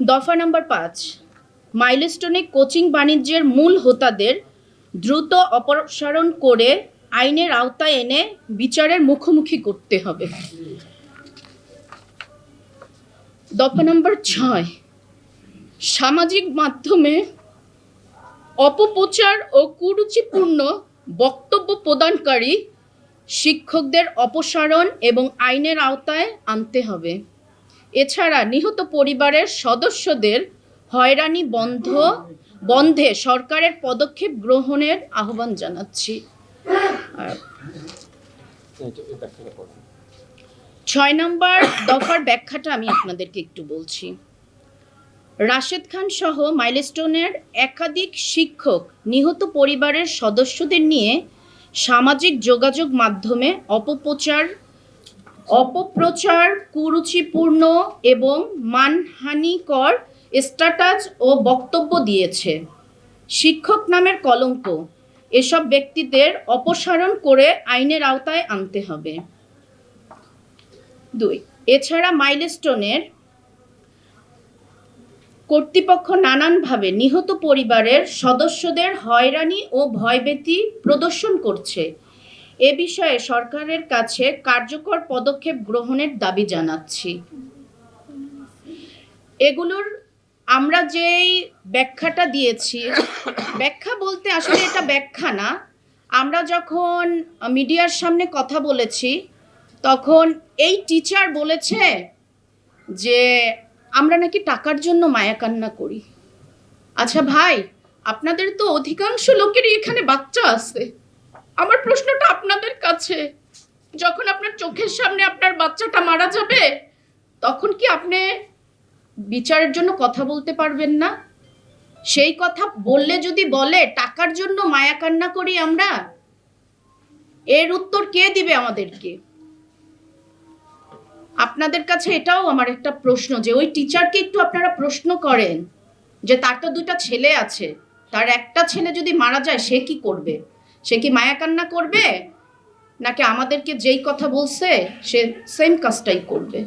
দফা নম্বর 5, মাইলস্টোনে কোচিং বাণিজ্যের মূল হোতাদের দ্রুত অপসারণ করে আইনের আওতায় এনে বিচারের মুখোমুখি করতে হবে। দফা নম্বর 6, সামাজিক মাধ্যমে অপপ্রচার ও কুরুচিপূর্ণ বক্তব্য প্রদানকারী শিক্ষকদের অপসারণ এবং আইনের আওতায় আনতে হবে। এছাড়া নিহত পরিবারের সদস্যদের হয়রানি বন্ধে সরকারের পদক্ষেপ গ্রহণের আহ্বান জানাচ্ছি। 6 নম্বর দফার ব্যাখ্যাটা আমি আপনাদেরকে একটু বলছি। রাশেদ খান সহ মাইলস্টোনের একাধিক শিক্ষক নিহত পরিবারের সদস্যদের নিয়ে সামাজিক যোগাযোগ মাধ্যমে অপপ্রচার, কুরুচিপূর্ণ এবং মানহানিকর স্ট্যাটাস ও বক্তব্য দিয়েছে। শিক্ষক নামের কলঙ্ক, এসব ব্যক্তিদের অপসারণ করে আইনের আওতায় আনতে হবে। 2, এছাড়া মাইলস্টোনের কর্তৃপক্ষ নানানভাবে নিহত পরিবারের সদস্যদের হয়রানি ও ভয়ভীতি প্রদর্শন করছে। এ বিষয়ে সরকারের কাছে কার্যকর পদক্ষেপ গ্রহণের দাবি জানাচ্ছি। এগুলোর আমরা যেই ব্যাখ্যাটা দিয়েছি, ব্যাখ্যা বলতে আসলে এটা ব্যাখ্যা না, আমরা যখন মিডিয়ার সামনে কথা বলেছি তখন এই টিচার বলেছে যে আমরা নাকি টাকার জন্য মায়াকান্না করি। আচ্ছা ভাই, আপনাদের তো অধিকাংশ লোকেরই এখানে বাচ্চা আছে। আমার প্রশ্নটা আপনাদের কাছে, যখন আপনার চোখের সামনে আপনার বাচ্চাটা মারা যাবে তখন কি আপনি বিচারের জন্য কথা বলতে পারবেন না? সেই কথা বললে যদি বলে টাকার জন্য মায়াকান্না করি আমরা, এর উত্তর কে দিবে আমাদেরকে? আপনাদের কাছে এটাও আমার একটা প্রশ্ন যে ওই টিচারকে একটু আপনারা প্রশ্ন করেন যে তার তো 2টা ছেলে আছে, তার একটা ছেলে যদি মারা যায় সে কি করবে? সে কি মায়াকান্না করবে, নাকি আমাদেরকে যেই কথা বলছে সে সেম কাজটাই করবে?